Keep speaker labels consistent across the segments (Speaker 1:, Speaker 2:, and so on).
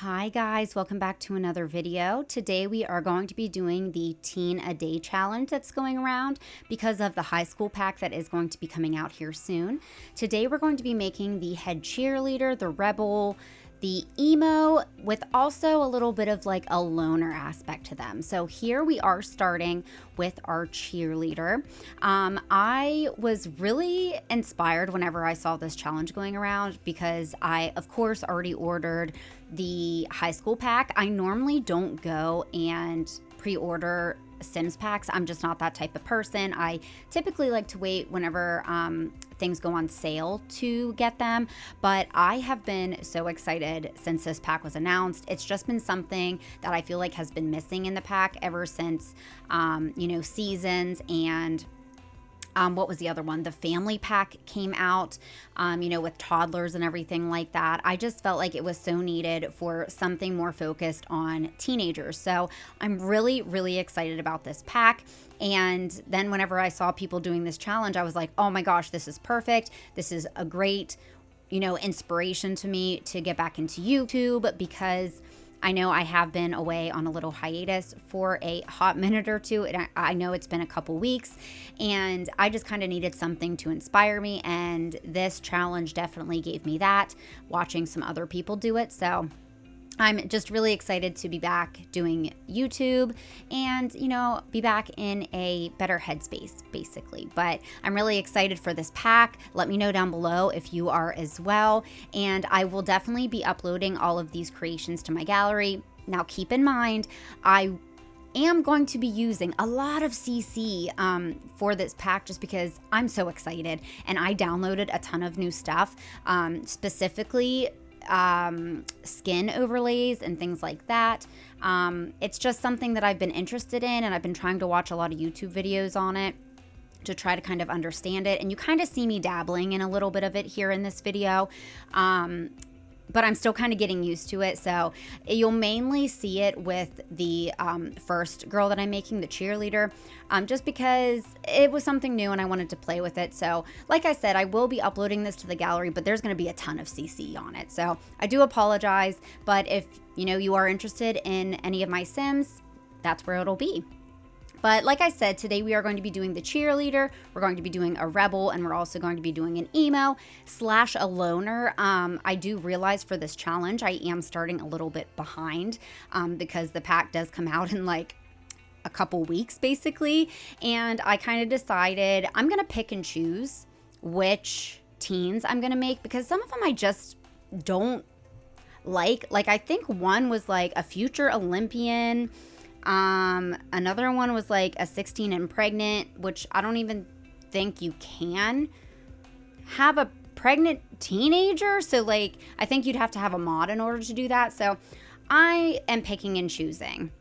Speaker 1: Hi guys, welcome back to another video. Today we are going to be doing the Teen-a-Day challenge that's going around because of the high school pack that is going to be coming out here soon. Today we're going to be making the head cheerleader, the rebel, the emo, with also a little bit of like a loner aspect to them. So here we are starting with our cheerleader. I was really inspired whenever I saw this challenge going around because I, of course, already ordered the high school pack. I normally don't go and pre-order Sims packs. I'm just not that type of person. I typically like to wait whenever things go on sale to get them, but I have been so excited since this pack was announced. It's just been something that I feel like has been missing in the pack ever since seasons and what was the other one? The family pack came out, with toddlers and everything like that. I just felt like it was so needed for something more focused on teenagers. So I'm really, really excited about this pack. And then whenever I saw people doing this challenge, I was like, oh my gosh, this is perfect. This is a great, inspiration to me to get back into YouTube because I know I have been away on a little hiatus for a hot minute or two, and I know it's been a couple weeks, and I just kind of needed something to inspire me, and this challenge definitely gave me that, watching some other people do it. So I'm just really excited to be back doing YouTube and, be back in a better headspace, basically. But I'm really excited for this pack. Let me know down below if you are as well. And I will definitely be uploading all of these creations to my gallery. Now, keep in mind, I am going to be using a lot of CC for this pack just because I'm so excited. And I downloaded a ton of new stuff, specifically skin overlays and things like that. It's just something that I've been interested in, and I've been trying to watch a lot of YouTube videos on it to try to kind of understand it. And you kind of see me dabbling in a little bit of it here in this video. But I'm still kind of getting used to it. So you'll mainly see it with the first girl that I'm making, the cheerleader, just because it was something new and I wanted to play with it. So like I said, I will be uploading this to the gallery, but there's going to be a ton of CC on it. So I do apologize. But if you are interested in any of my Sims, that's where it'll be. But like I said, today we are going to be doing the cheerleader, we're going to be doing a rebel, and we're also going to be doing an emo / a loner. I do realize for this challenge, I am starting a little bit behind because the pack does come out in like a couple weeks basically. And I kind of decided I'm going to pick and choose which teens I'm going to make because some of them I just don't like. Like I think one was like a future Olympian. Another one was like a 16 and pregnant, which I don't even think you can have a pregnant teenager. So like, I think you'd have to have a mod in order to do that. So I am picking and choosing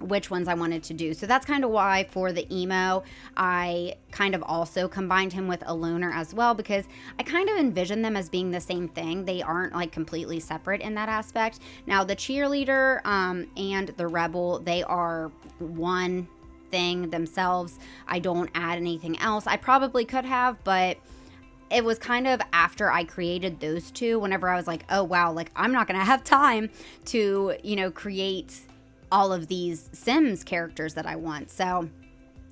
Speaker 1: which ones I wanted to do. So that's kind of why for the emo, I kind of also combined him with a loner as well, because I kind of envision them as being the same thing. They aren't like completely separate in that aspect. Now the cheerleader and the rebel, they are one thing themselves. I don't add anything else. I probably could have, but it was kind of after I created those two, whenever I was like, oh wow, like I'm not gonna have time to, create all of these Sims characters that I want. So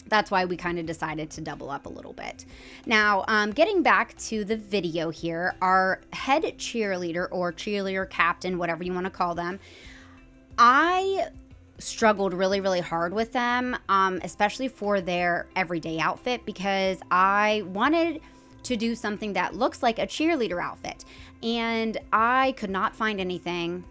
Speaker 1: that's why we kind of decided to double up a little bit. Now, getting back to the video here, our head cheerleader or cheerleader captain, whatever you want to call them, I struggled really, really hard with them, especially for their everyday outfit, because I wanted to do something that looks like a cheerleader outfit. And I could not find anything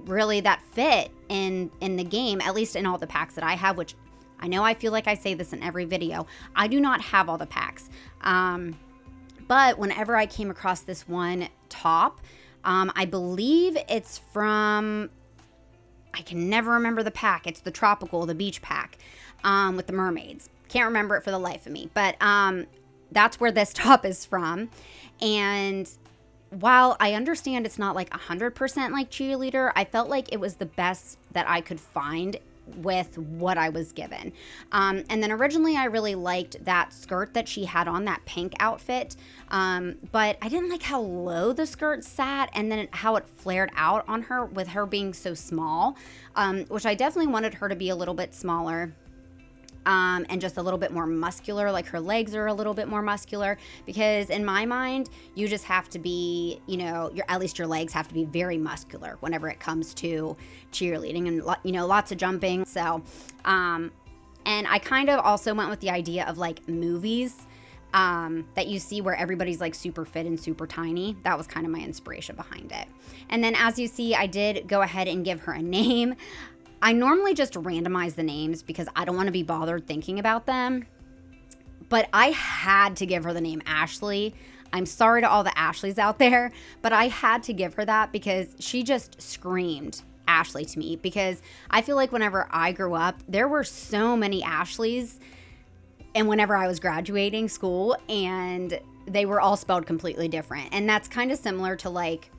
Speaker 1: really that fit in the game, at least in all the packs that I have, which I know I feel like I say this in every video. I do not have all the packs. But whenever I came across this one top, I believe it's from, I can never remember the pack. It's the tropical, the beach pack with the mermaids. Can't remember it for the life of me, but that's where this top is from. And while I understand it's not like 100% like cheerleader, I felt like it was the best that I could find with what I was given. And then originally I really liked that skirt that she had on, that pink outfit, but I didn't like how low the skirt sat and then how it flared out on her with her being so small, which I definitely wanted her to be a little bit smaller. And just a little bit more muscular, like her legs are a little bit more muscular, because in my mind, you just have to be, at least your legs have to be very muscular whenever it comes to cheerleading and, lots of jumping. So, and I kind of also went with the idea of like movies that you see where everybody's like super fit and super tiny. That was kind of my inspiration behind it. And then as you see, I did go ahead and give her a name. I normally just randomize the names because I don't want to be bothered thinking about them. But I had to give her the name Ashley. I'm sorry to all the Ashleys out there, but I had to give her that because she just screamed Ashley to me. Because I feel like whenever I grew up, there were so many Ashleys, and whenever I was graduating school, and they were all spelled completely different. And that's kind of similar to like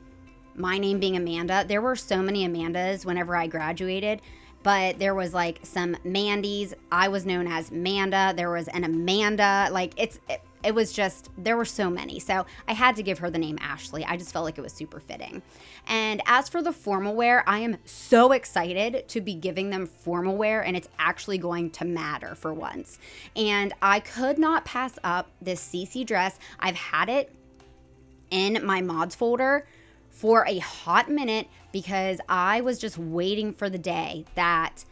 Speaker 1: my name being Amanda. There were so many Amandas whenever I graduated, but there was like some Mandys. I was known as Manda. There was an Amanda. Like it was just, there were so many. So I had to give her the name Ashley. I just felt like it was super fitting. And as for the formal wear, I am so excited to be giving them formal wear, and it's actually going to matter for once. And I could not pass up this CC dress. I've had it in my mods folder for a hot minute because I was just waiting for the day that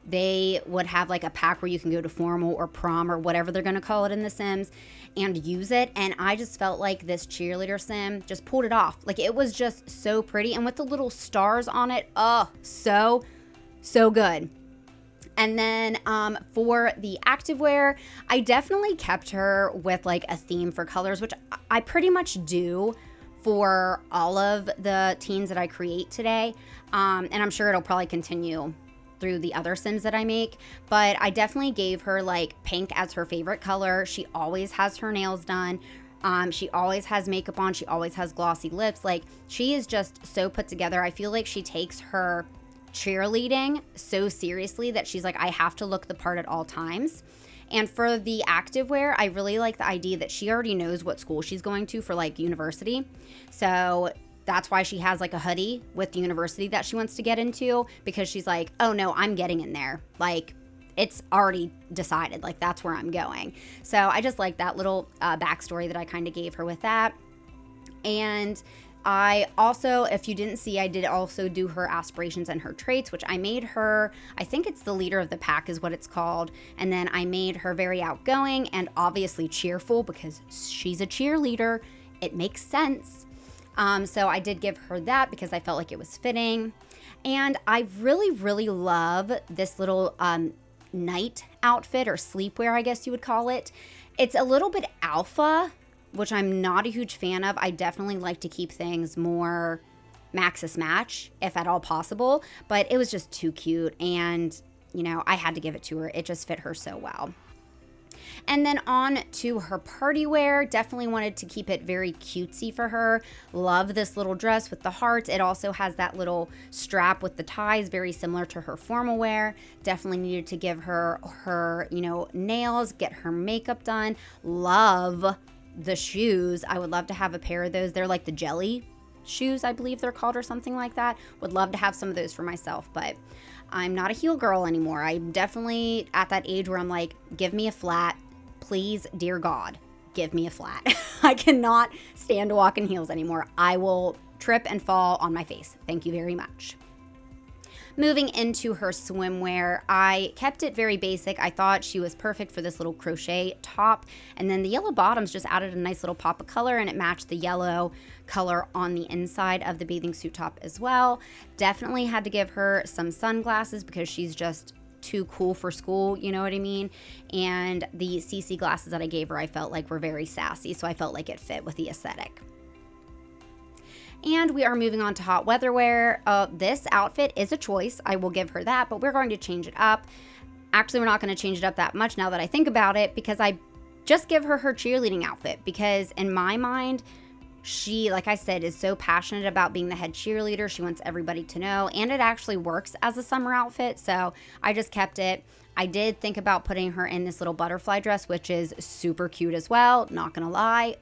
Speaker 1: they would have like a pack where you can go to formal or prom or whatever they're going to call it in the Sims and use it. And I just felt like this cheerleader sim just pulled it off. Like it was just so pretty. And with the little stars on it, oh, so good. And then for the activewear, I definitely kept her with like a theme for colors, which I pretty much do for all of the teens that I create today. And I'm sure it'll probably continue through the other Sims that I make. But I definitely gave her like pink as her favorite color. She always has her nails done. She always has makeup on. She always has glossy lips. Like she is just so put together. I feel like she takes her cheerleading so seriously that she's like, I have to look the part at all times. And for the activewear, I really like the idea that she already knows what school she's going to for like university. So that's why she has like a hoodie with the university that she wants to get into, because she's like, oh no, I'm getting in there. Like it's already decided, like that's where I'm going. So I just like that little backstory that I kind of gave her with that. And I also, if you didn't see, I did also do her aspirations and her traits, which I made her, I think it's the leader of the pack is what it's called. And then I made her very outgoing and obviously cheerful because she's a cheerleader. It makes sense. So I did give her that because I felt like it was fitting. And I really, really love this little night outfit or sleepwear, I guess you would call it. It's a little bit alpha, which I'm not a huge fan of. I definitely like to keep things more Maxis match, if at all possible, but it was just too cute, and, I had to give it to her. It just fit her so well. And then on to her party wear, definitely wanted to keep it very cutesy for her. Love this little dress with the hearts. It also has that little strap with the ties, very similar to her formal wear. Definitely needed to give her nails, get her makeup done. Love the shoes. I would love to have a pair of those. They're like the jelly shoes, I believe they're called, or something like that. Would love to have some of those for myself, but I'm not a heel girl anymore. I'm definitely at that age where I'm like, give me a flat, please, dear God, give me a flat. I cannot stand to walk in heels anymore. I will trip and fall on my face. Thank you very much. Moving into her swimwear, I kept it very basic. I thought she was perfect for this little crochet top. And then the yellow bottoms just added a nice little pop of color, and it matched the yellow color on the inside of the bathing suit top as well. Definitely had to give her some sunglasses because she's just too cool for school, you know what I mean? And the CC glasses that I gave her, I felt like were very sassy, so I felt like it fit with the aesthetic. And we are moving on to hot weather wear. This outfit is a choice. I will give her that, but we're going to change it up. Actually, we're not going to change it up that much now that I think about it, because I just give her cheerleading outfit, because in my mind, she, like I said, is so passionate about being the head cheerleader. She wants everybody to know, and it actually works as a summer outfit. So I just kept it. I did think about putting her in this little butterfly dress, which is super cute as well. Not gonna lie.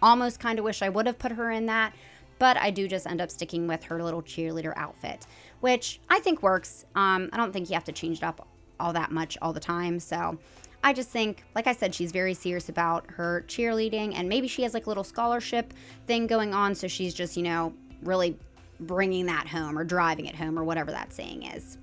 Speaker 1: Almost kind of wish I would have put her in that, but I do just end up sticking with her little cheerleader outfit, which I think works. I don't think you have to change it up all that much all the time. So I just think, like I said, she's very serious about her cheerleading, and maybe she has like a little scholarship thing going on. So she's just, you know, really bringing that home or driving it home or whatever that saying is.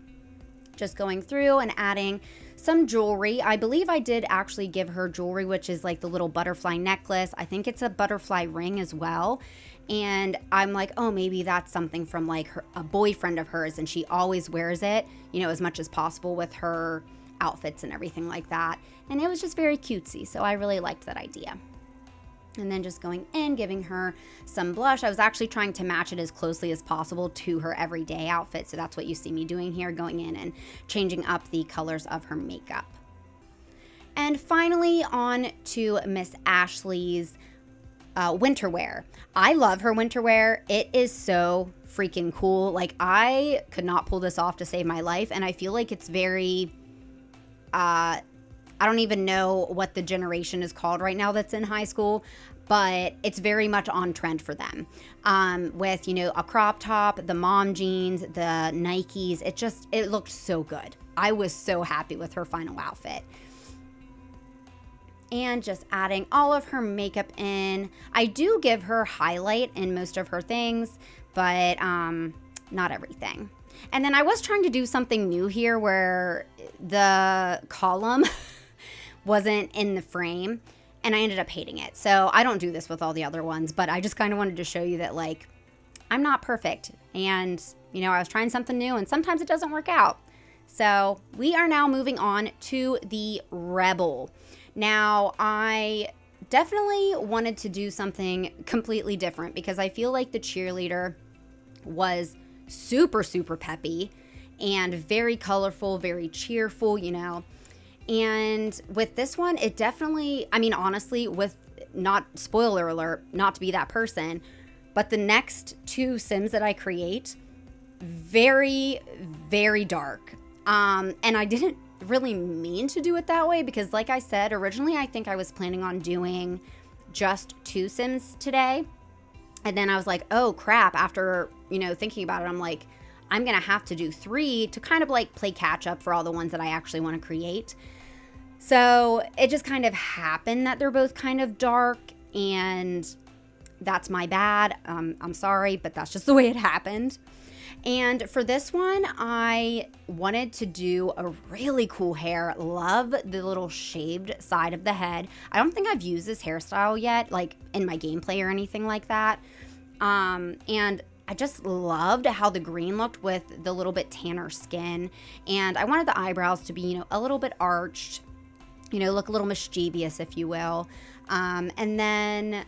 Speaker 1: Just going through and adding some jewelry. I believe I did actually give her jewelry, which is like the little butterfly necklace. I think it's a butterfly ring as well. And I'm like, oh, maybe that's something from like a boyfriend of hers, and she always wears it, you know, as much as possible with her outfits and everything like that. And it was just very cutesy, so I really liked that idea. And then just going in, giving her some blush. I was actually trying to match it as closely as possible to her everyday outfit, so that's what you see me doing here, going in and changing up the colors of her makeup. And finally, on to Miss Ashley's winter wear. I love her winter wear. It is so freaking cool. Like, I could not pull this off to save my life, and I feel like it's very I don't even know what the generation is called right now that's in high school, but it's very much on trend for them. With, you know, a crop top, the mom jeans, the Nikes, it looked so good. I was so happy with her final outfit. And just adding all of her makeup in. I do give her highlight in most of her things, but not everything. And then I was trying to do something new here where the column wasn't in the frame, and I ended up hating it. So I don't do this with all the other ones, but I just kind of wanted to show you that, like, I'm not perfect. And, you know, I was trying something new, and sometimes it doesn't work out. So we are now moving on to the Rebel. Now, I definitely wanted to do something completely different because I feel like the cheerleader was super, super peppy and very colorful, very cheerful, you know. And with this one, it definitely, I mean, honestly, with not, spoiler alert, not to be that person, but the next two Sims that I create, very, very dark. And I didn't really mean to do it that way because, like I said, originally I think I was planning on doing just 2 Sims today. And then I was like, oh crap, after, you know, thinking about it, I'm like, I'm gonna have to do 3 to kind of like play catch up for all the ones that I actually want to create. So it just kind of happened that they're both kind of dark, and that's my bad. I'm sorry, but that's just the way it happened. And for this one, I wanted to do a really cool hair. Love the little shaved side of the head. I don't think I've used this hairstyle yet, like in my gameplay or anything like that. And I just loved how the green looked with the little bit tanner skin. And I wanted the eyebrows to be, you know, a little bit arched, you know, look a little mischievous, if you will. And then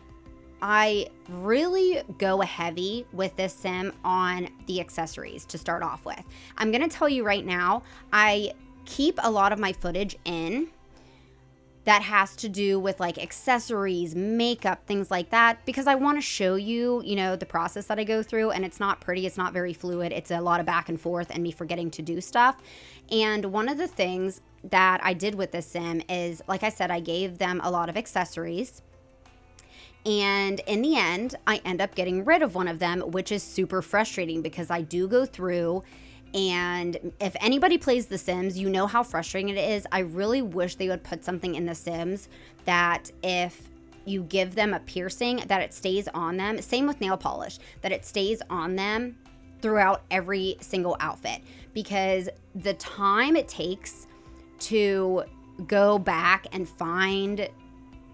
Speaker 1: I really go heavy with this sim on the accessories to start off with. I'm going to tell you right now, I keep a lot of my footage in that has to do with like accessories, makeup, things like that, because I want to show you, you know, the process that I go through, and it's not pretty. It's not very fluid. It's a lot of back and forth and me forgetting to do stuff. And one of the things that I did with this sim is, like I said, I gave them a lot of accessories. And in the end, I end up getting rid of one of them, which is super frustrating because I do go through, and if anybody plays The Sims, you know how frustrating it is. I really wish they would put something in The Sims that if you give them a piercing, that it stays on them. Same with nail polish, that it stays on them throughout every single outfit, because the time it takes to go back and find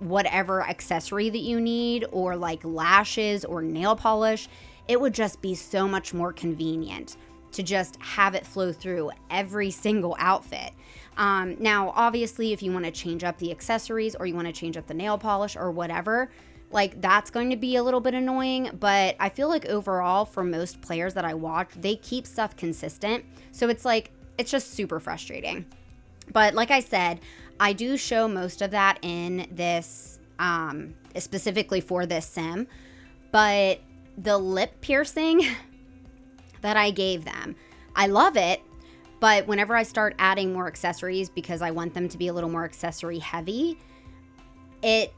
Speaker 1: whatever accessory that you need, or like lashes or nail polish, it would just be so much more convenient to just have it flow through every single outfit. Now, obviously, if you want to change up the accessories or you want to change up the nail polish or whatever, like that's going to be a little bit annoying, but I feel like overall for most players that I watch, they keep stuff consistent. So it's like, it's just super frustrating. But like I said, I do show most of that in this, specifically for this sim. But the lip piercing that I gave them, I love it. But whenever I start adding more accessories, because I want them to be a little more accessory heavy, it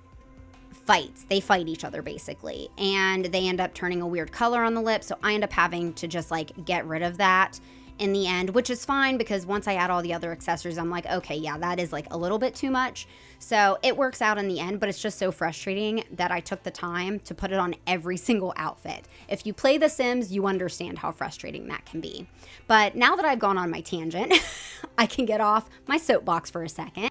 Speaker 1: fights. They fight each other basically. And they end up turning a weird color on the lips. So I end up having to just like get rid of that in the end, which is fine because once I add all the other accessories, I'm like, okay, yeah, that is like a little bit too much. So it works out in the end, but it's just so frustrating that I took the time to put it on every single outfit. If you play The Sims, you understand how frustrating that can be. But now that I've gone on my tangent, I can get off my soapbox for a second.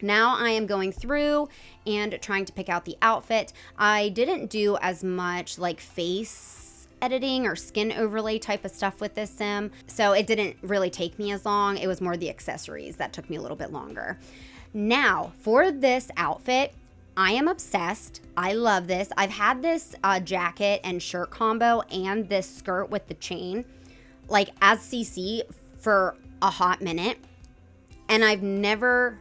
Speaker 1: Now I am going through and trying to pick out the outfit. I didn't do as much like face editing or skin overlay type of stuff with this sim, so it didn't really take me as long. It was more the accessories that took me a little bit longer. Now for this outfit, I am obsessed. I love this. I've had this jacket and shirt combo and this skirt with the chain like as CC for a hot minute, and I've never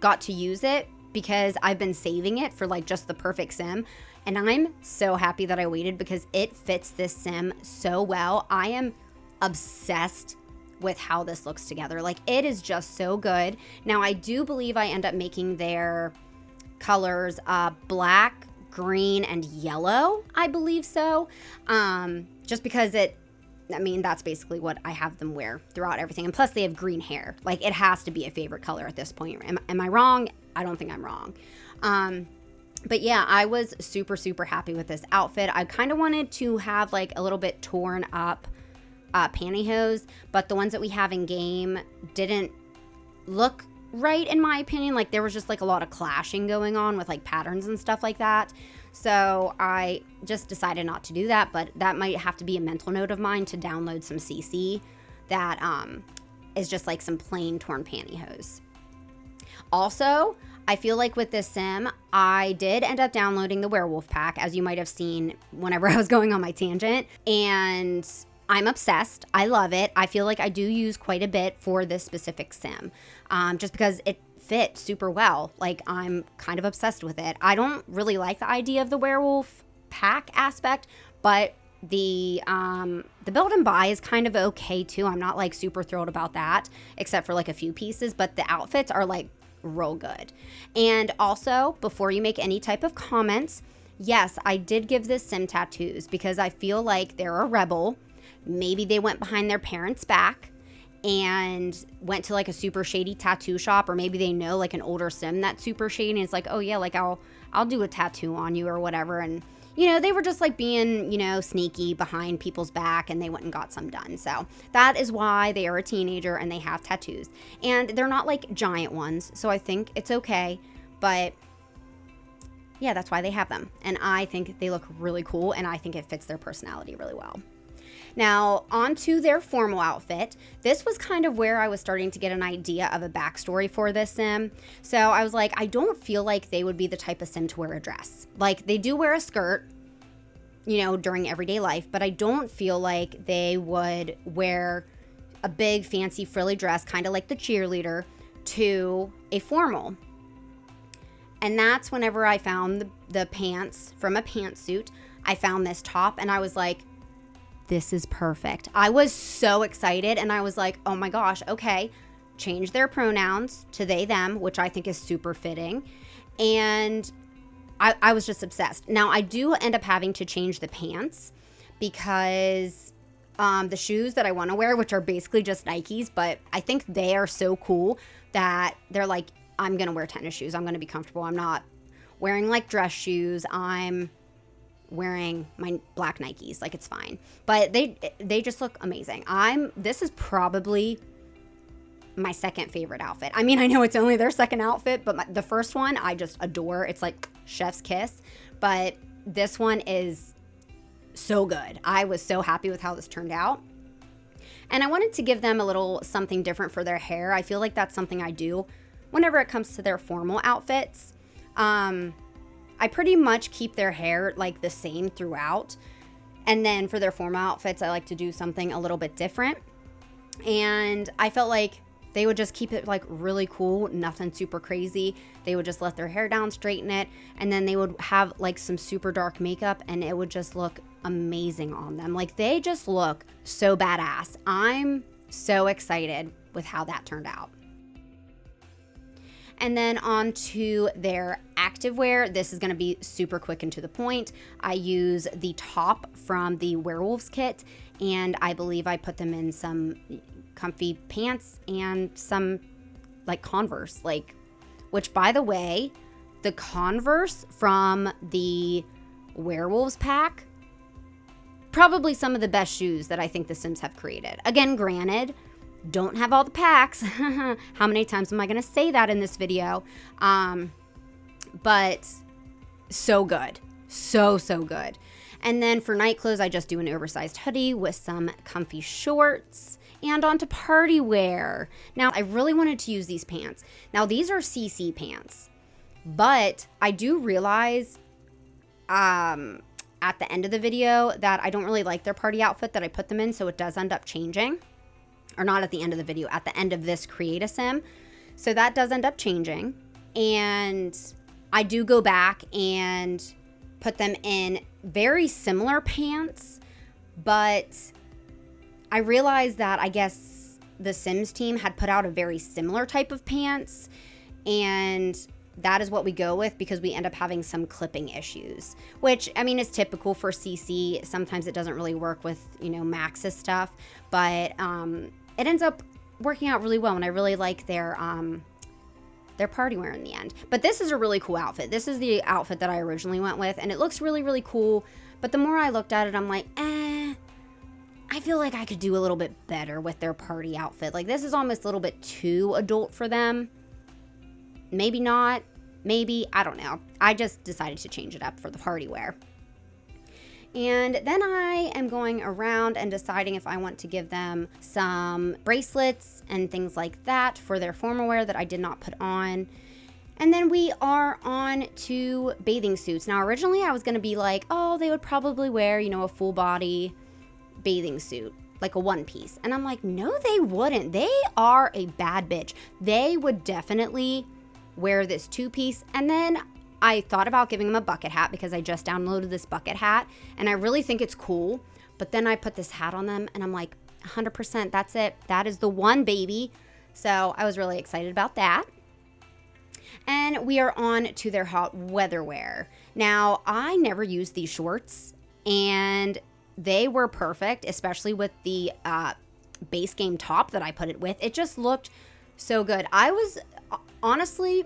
Speaker 1: got to use it because I've been saving it for like just the perfect sim. And I'm so happy that I waited because it fits this sim so well. I am obsessed with how this looks together. Like it is just so good. Now I do believe I end up making their colors black, green, and yellow. I believe so. Just because that's basically what I have them wear throughout everything. And plus they have green hair. Like it has to be a favorite color at this point. Am I wrong? I don't think I'm wrong. But yeah, I was super, super happy with this outfit. I kind of wanted to have like a little bit torn up pantyhose, but the ones that we have in game didn't look right in my opinion. Like there was just like a lot of clashing going on with like patterns and stuff like that. So I just decided not to do that, but that might have to be a mental note of mine to download some CC that is just like some plain torn pantyhose. Also, I feel like with this sim, I did end up downloading the werewolf pack, as you might have seen whenever I was going on my tangent, and I'm obsessed. I love it. I feel like I do use quite a bit for this specific sim, just because it fit super well. Like I'm kind of obsessed with it. I don't really like the idea of the werewolf pack aspect, but the build and buy is kind of okay too. I'm not like super thrilled about that, except for like a few pieces, but the outfits are like real good. And also, before you make any type of comments, yes, I did give this sim tattoos because I feel like they're a rebel. Maybe they went behind their parents' back and went to like a super shady tattoo shop, or maybe they know like an older sim that's super shady and it's like, oh yeah, like I'll do a tattoo on you or whatever. And you know, they were just like being, you know, sneaky behind people's back and they went and got some done. So that is why they are a teenager and they have tattoos. And they're not like giant ones, so I think it's okay. But yeah, that's why they have them. And I think they look really cool and I think it fits their personality really well. Now, on to their formal outfit. This was kind of where I was starting to get an idea of a backstory for this sim. So I was like, I don't feel like they would be the type of sim to wear a dress. Like, they do wear a skirt, you know, during everyday life, but I don't feel like they would wear a big, fancy, frilly dress, kind of like the cheerleader, to a formal. And that's whenever I found the pants from a pantsuit. I found this top and I was like, this is perfect. I was so excited and I was like, oh my gosh, okay. Change their pronouns to they, them, which I think is super fitting. And I was just obsessed. Now, I do end up having to change the pants because the shoes that I want to wear, which are basically just Nikes, but I think they are so cool that they're like, I'm going to wear tennis shoes. I'm going to be comfortable. I'm not wearing like dress shoes. I'm wearing my black Nikes, like it's fine. But they just look amazing. This is probably my second favorite outfit. I mean, I know it's only their second outfit, but the first one I just adore. It's like chef's kiss, but this one is so good. I was so happy with how this turned out. And I wanted to give them a little something different for their hair. I feel like that's something I do whenever it comes to their formal outfits. I pretty much keep their hair like the same throughout. And then for their formal outfits, I like to do something a little bit different. And I felt like They would just keep it like really cool, nothing super crazy. They would just let their hair down, straighten it, and then they would have like some super dark makeup and it would just look amazing on them. Like they just look so badass. I'm so excited with how that turned out. And then on to their activewear. This is going to be super quick and to the point. I use the top from the Werewolves kit, and I believe I put them in some comfy pants and some like Converse, which by the way, the Converse from the Werewolves pack, probably some of the best shoes that I think the Sims have created. Again, granted, don't have all the packs. How many times am I going to say that in this video? But so good. So good. And then for night clothes, I just do an oversized hoodie with some comfy shorts and onto party wear. Now, I really wanted to use these pants. Now, these are CC pants, but I do realize at the end of the video that I don't really like their party outfit that I put them in, so it does end up changing. Or not at the end of the video, at the end of this Create a Sim. So that does end up changing. And I do go back and put them in very similar pants, but I realized that I guess the Sims team had put out a very similar type of pants, and that is what we go with because we end up having some clipping issues, which I mean is typical for CC. Sometimes it doesn't really work with, Max's stuff, but it ends up working out really well, and I really like their party wear in the end. But this is a really cool outfit. This is the outfit that I originally went with, and it looks really, really cool. But the more I looked at it, I'm like, I feel like I could do a little bit better with their party outfit. Like, this is almost a little bit too adult for them. Maybe not. Maybe. I don't know. I just decided to change it up for the party wear. And then I am going around and deciding if I want to give them some bracelets and things like that for their formal wear that I did not put on. And then we are on to bathing suits. Now, originally I was going to be like, oh, they would probably wear, a full body bathing suit, like a one piece. And I'm like, no, they wouldn't. They are a bad bitch. They would definitely wear this two piece. And then I thought about giving them a bucket hat because I just downloaded this bucket hat and I really think it's cool. But then I put this hat on them and I'm like, 100%, that's it. That is the one, baby. So I was really excited about that. And we are on to their hot weather wear. Now, I never used these shorts and they were perfect, especially with the base game top that I put it with. It just looked so good. I was honestly,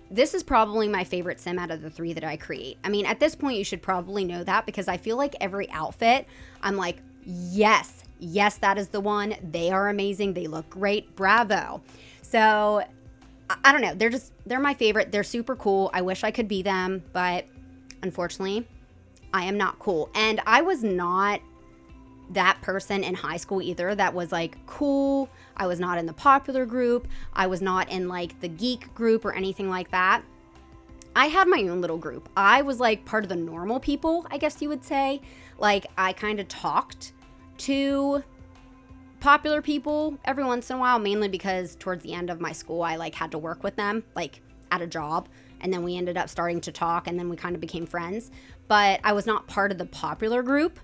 Speaker 1: this is probably my favorite sim out of the three that I create. I mean, at this point, you should probably know that because I feel like every outfit, I'm like, yes, that is the one. They are amazing. They look great. Bravo. So I don't know. They're my favorite. They're super cool. I wish I could be them, but unfortunately, I am not cool. And I was not that person in high school either that was like cool. I was not in the popular group. I was not in like the geek group or anything like that. I had my own little group. I was like part of the normal people, I guess you would say. Like I kind of talked to popular people every once in a while, mainly because towards the end of my school, I like had to work with them like at a job. And then we ended up starting to talk and then we kind of became friends. But I was not part of the popular group.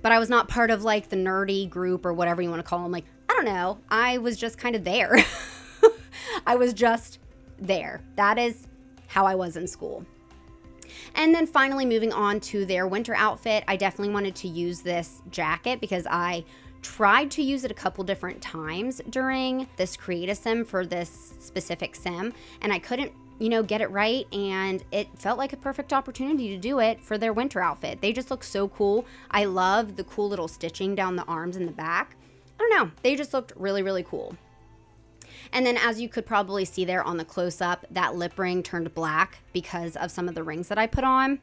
Speaker 1: But I was not part of like the nerdy group or whatever you want to call them. Like, I don't know. I was just kind of there. I was just there. That is how I was in school. And then finally moving on to their winter outfit. I definitely wanted to use this jacket because I tried to use it a couple different times during this Create a Sim for this specific sim. And I couldn't get it right, and it felt like a perfect opportunity to do it for their winter outfit. They just look so cool. I love the cool little stitching down the arms and the back. I don't know. They just looked really, really cool. And then as you could probably see there on the close-up, that lip ring turned black because of some of the rings that I put on.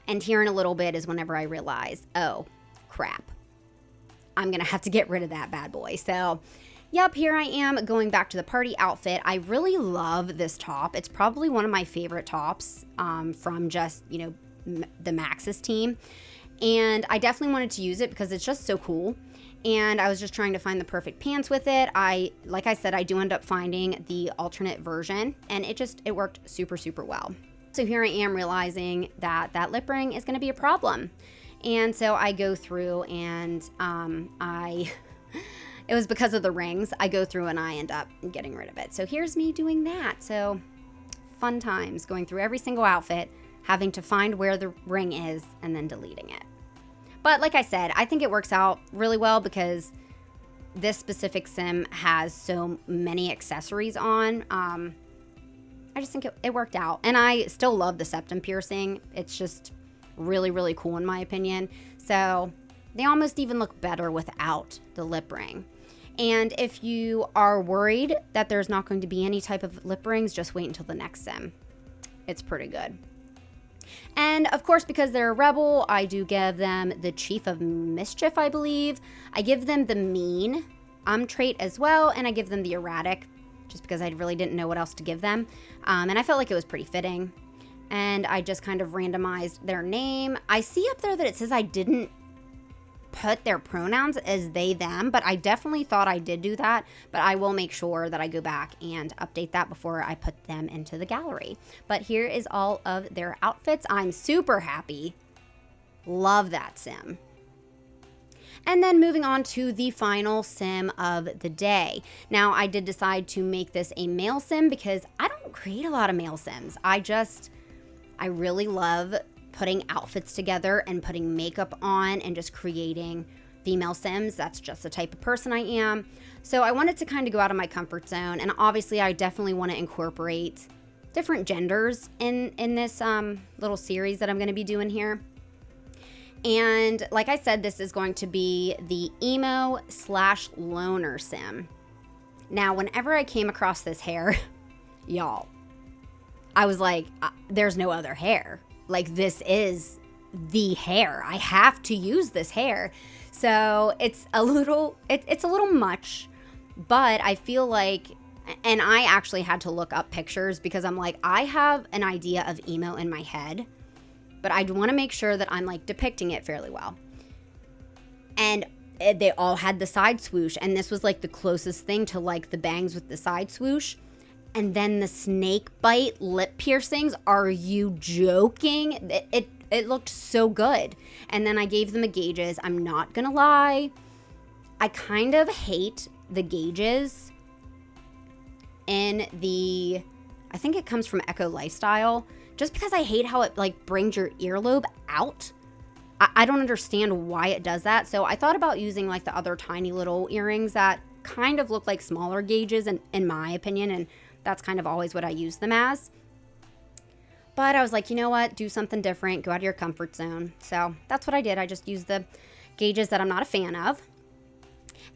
Speaker 1: And here in a little bit is whenever I realize, oh, crap. I'm going to have to get rid of that bad boy. So yep, here I am going back to the party outfit. I really love this top. It's probably one of my favorite tops from just, the Maxis team. And I definitely wanted to use it because it's just so cool. and I was just trying to find the perfect pants with it. Like I said, I do end up finding the alternate version, and it worked super, super well. So here I am realizing that that lip ring is going to be a problem. And so I go through and it was because of the rings. I go through and I end up getting rid of it. So here's me doing that. So fun times, going through every single outfit, having to find where the ring is and then deleting it. But like I said, I think it works out really well because this specific sim has so many accessories on. I just think it worked out. And I still love the septum piercing. It's just really, really cool in my opinion. So they almost even look better without the lip ring. And if you are worried that there's not going to be any type of lip rings, just wait until the next sim. It's pretty good. And of course, because they're a rebel, I do give them the Chief of Mischief, I believe. I give them the Mean trait as well, and I give them the Erratic, just because I really didn't know what else to give them. And I felt like it was pretty fitting. And I just kind of randomized their name. I see up there that it says I didn't put their pronouns as they, them, but I definitely thought I did do that. But I will make sure that I go back and update that before I put them into the gallery. But here is all of their outfits. I'm super happy. Love that sim. And then moving on to the final sim of the day. Now, I did decide to make this a male sim because I don't create a lot of male sims. I really love putting outfits together and putting makeup on and just creating female sims. That's just the type of person I am. So I wanted to kind of go out of my comfort zone. And obviously, I definitely want to incorporate different genders in this little series that I'm going to be doing here. And like I said, this is going to be the emo/loner sim. Now, whenever I came across this hair, y'all, I was like, there's no other hair. Like, this is the hair. I have to use this hair. So it's a little much, but I feel like, and I actually had to look up pictures because I'm like, I have an idea of emo in my head, but I want to make sure that I'm like depicting it fairly well. And they all had the side swoosh, and this was like the closest thing to like the bangs with the side swoosh. And then the snake bite lip piercings. Are you joking? It looked so good. And then I gave them the gauges. I'm not gonna lie, I kind of hate the gauges in the, I think it comes from Echo Lifestyle, just because I hate how it like brings your earlobe out. I don't understand why it does that. So I thought about using like the other tiny little earrings that kind of look like smaller gauges in my opinion, and that's kind of always what I use them as. But I was like, you know what? Do something different. Go out of your comfort zone. So that's what I did. I just used the gauges that I'm not a fan of.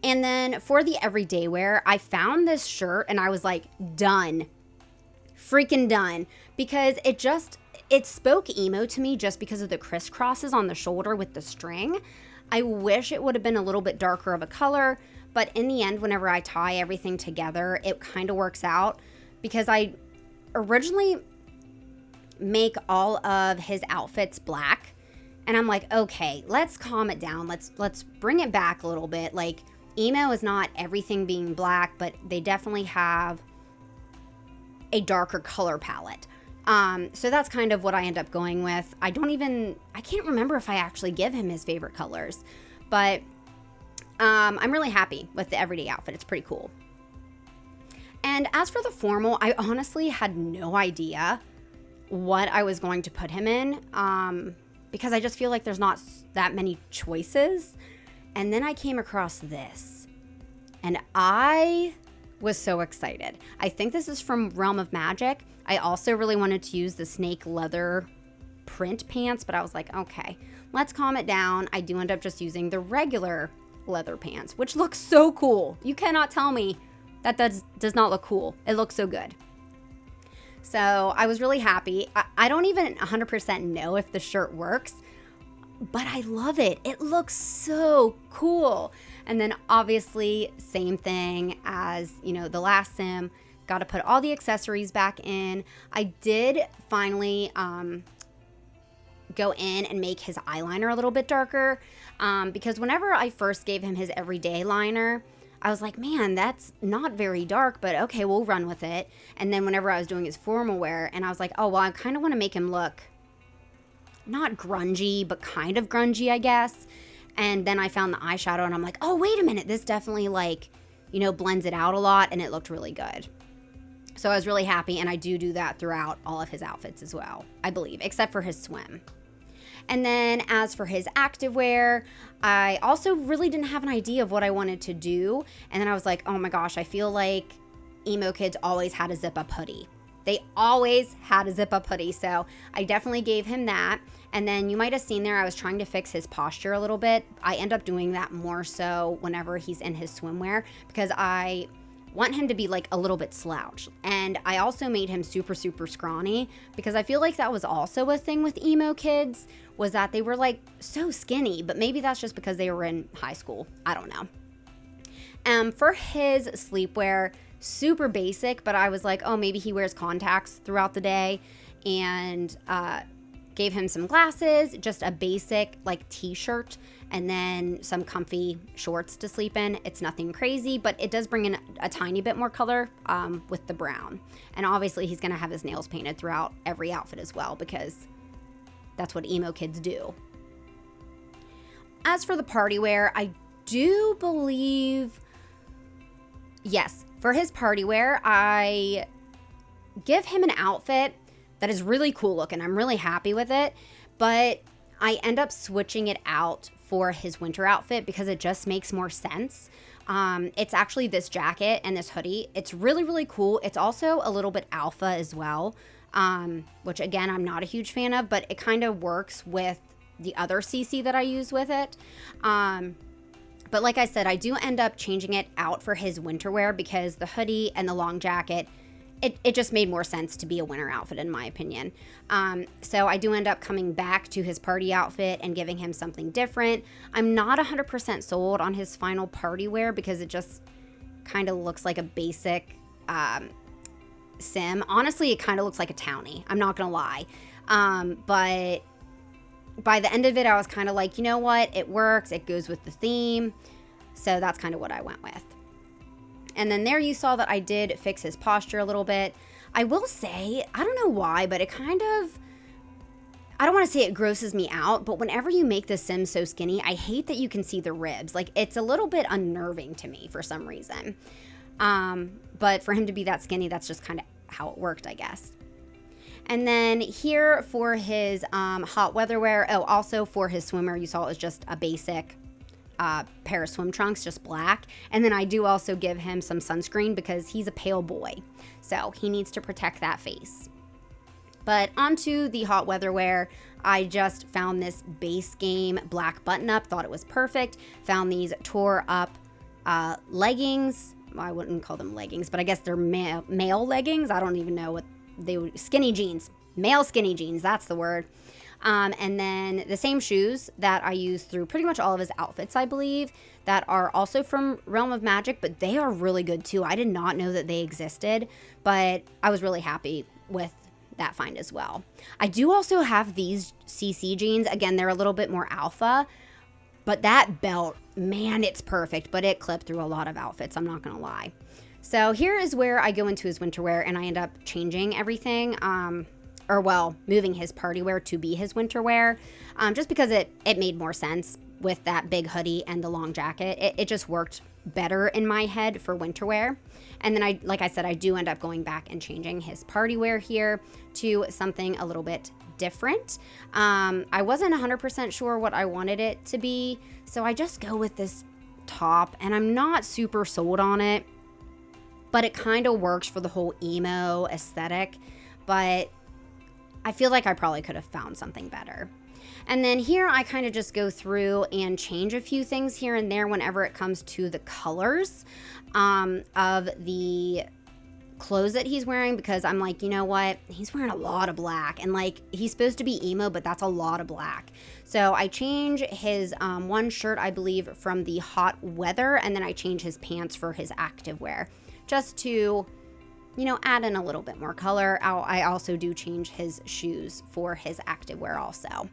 Speaker 1: And then for the everyday wear, I found this shirt and I was like, done. Freaking done. Because it spoke emo to me just because of the crisscrosses on the shoulder with the string. I wish it would have been a little bit darker of a color. But in the end, whenever I tie everything together, it kind of works out. Because I originally make all of his outfits black, and I'm like, okay, let's calm it down. Let's bring it back a little bit. Like, emo is not everything being black, but they definitely have a darker color palette. So that's kind of what I end up going with. I can't remember if I actually give him his favorite colors, but I'm really happy with the everyday outfit. It's pretty cool. And as for the formal, I honestly had no idea what I was going to put him in, because I just feel like there's not that many choices. And then I came across this, and I was so excited. I think this is from Realm of Magic. I also really wanted to use the snake leather print pants, but I was like, okay, let's calm it down. I do end up just using the regular leather pants, which looks so cool. You cannot tell me that does not look cool. It looks so good. So I was really happy. I don't even 100% know if the shirt works, but I love it. It looks so cool. And then obviously same thing as, the last sim, got to put all the accessories back in. I did finally go in and make his eyeliner a little bit darker, because whenever I first gave him his everyday liner, I was like, man, that's not very dark, but okay, we'll run with it. And then whenever I was doing his formal wear, and I was like, oh, well, I kind of want to make him look not grungy, but kind of grungy, I guess. And then I found the eyeshadow, and I'm like, oh, wait a minute, this definitely, like, you know, blends it out a lot, and it looked really good. So I was really happy, and I do that throughout all of his outfits as well, I believe, except for his swim. And then as for his activewear, I also really didn't have an idea of what I wanted to do. And then I was like, oh my gosh, I feel like emo kids always had a zip-up hoodie. They always had a zip-up hoodie. So I definitely gave him that. And then you might have seen there, I was trying to fix his posture a little bit. I end up doing that more so whenever he's in his swimwear, because I want him to be like a little bit slouched. And I also made him super, super scrawny, because I feel like that was also a thing with emo kids, was that they were like so skinny, but maybe that's just because they were in high school. I don't know. For his sleepwear, super basic, but I was like, oh, maybe he wears contacts throughout the day, and gave him some glasses, just a basic like t-shirt, and then some comfy shorts to sleep in. It's nothing crazy, but it does bring in a tiny bit more color with the brown. And obviously he's gonna have his nails painted throughout every outfit as well, because that's what emo kids do. As for the party wear, I do believe, yes, for his party wear, I give him an outfit that is really cool looking. I'm really happy with it, but I end up switching it out for his winter outfit because it just makes more sense. It's actually this jacket and this hoodie. It's really, really cool. It's also a little bit alpha as well, which again, I'm not a huge fan of, but it kind of works with the other CC that I use with it. But like I said, I do end up changing it out for his winter wear, because the hoodie and the long jacket, it just made more sense to be a winter outfit in my opinion. So I do end up coming back to his party outfit and giving him something different. I'm not 100% sold on his final party wear, because it just kind of looks like a basic sim. Honestly, it kind of looks like a townie. I'm not gonna lie. But by the end of it, I was kind of like, you know what? It works. It goes with the theme. So that's kind of what I went with. And then there you saw that I did fix his posture a little bit. I will say, I don't know why, but it kind of, I don't want to say it grosses me out, but whenever you make the sim so skinny, I hate that you can see the ribs. Like, it's a little bit unnerving to me for some reason. But for him to be that skinny, that's just kind of how it worked, I guess. And then here for his hot weather wear, oh, also for his swimwear, you saw it was just a basic pair of swim trunks, just black. And then I do also give him some sunscreen, because he's a pale boy, so he needs to protect that face. But onto the hot weather wear, I just found this base game black button up, thought it was perfect. Found these tore up leggings. Well, I wouldn't call them leggings, but I guess they're male leggings. I don't even know what they would, skinny jeans, male skinny jeans, that's the word. And then the same shoes that I use through pretty much all of his outfits, I believe, that are also from Realm of Magic, but they are really good too. I did not know that they existed, but I was really happy with that find as well. I do also have these CC jeans. Again, they're a little bit more alpha, but that belt, man, it's perfect, but it clipped through a lot of outfits, I'm not gonna lie. So here is where I go into his winter wear, and I end up changing everything. Moving his party wear to be his winter wear, just because it made more sense with that big hoodie and the long jacket. It just worked better in my head for winter wear. And then like I said, I do end up going back and changing his party wear here to something a little bit different. I wasn't 100% sure what I wanted it to be, so I just go with this top, and I'm not super sold on it, but it kind of works for the whole emo aesthetic. But I feel like I probably could have found something better. And then here I kind of just go through and change a few things here and there whenever it comes to the colors of the clothes that he's wearing, because I'm like, you know what? He's wearing a lot of black, and like, he's supposed to be emo, but that's a lot of black. So I change his one shirt, I believe, from the hot weather, and then I change his pants for his active wear, just to add in a little bit more color. I also do change his shoes for his activewear also.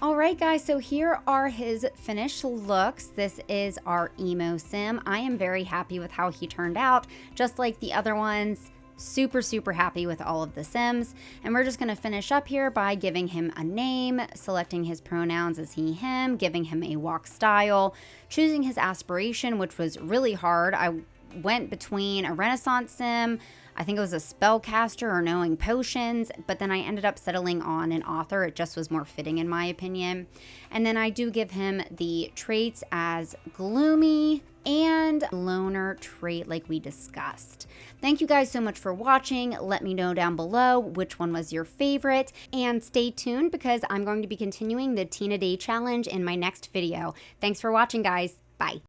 Speaker 1: All right, guys, so here are his finished looks. This is our emo sim. I am very happy with how he turned out, just like the other ones. Super, super happy with all of the sims. And we're just gonna finish up here by giving him a name, selecting his pronouns as he, him, giving him a walk style, choosing his aspiration, which was really hard. I went between a Renaissance sim, I think it was a spellcaster or knowing potions, but then I ended up settling on an author. It just was more fitting in my opinion. And then I do give him the traits as gloomy and loner trait like we discussed. Thank you guys so much for watching. Let me know down below which one was your favorite, and stay tuned because I'm going to be continuing the Teen-a-Day challenge in my next video. Thanks for watching, guys. Bye.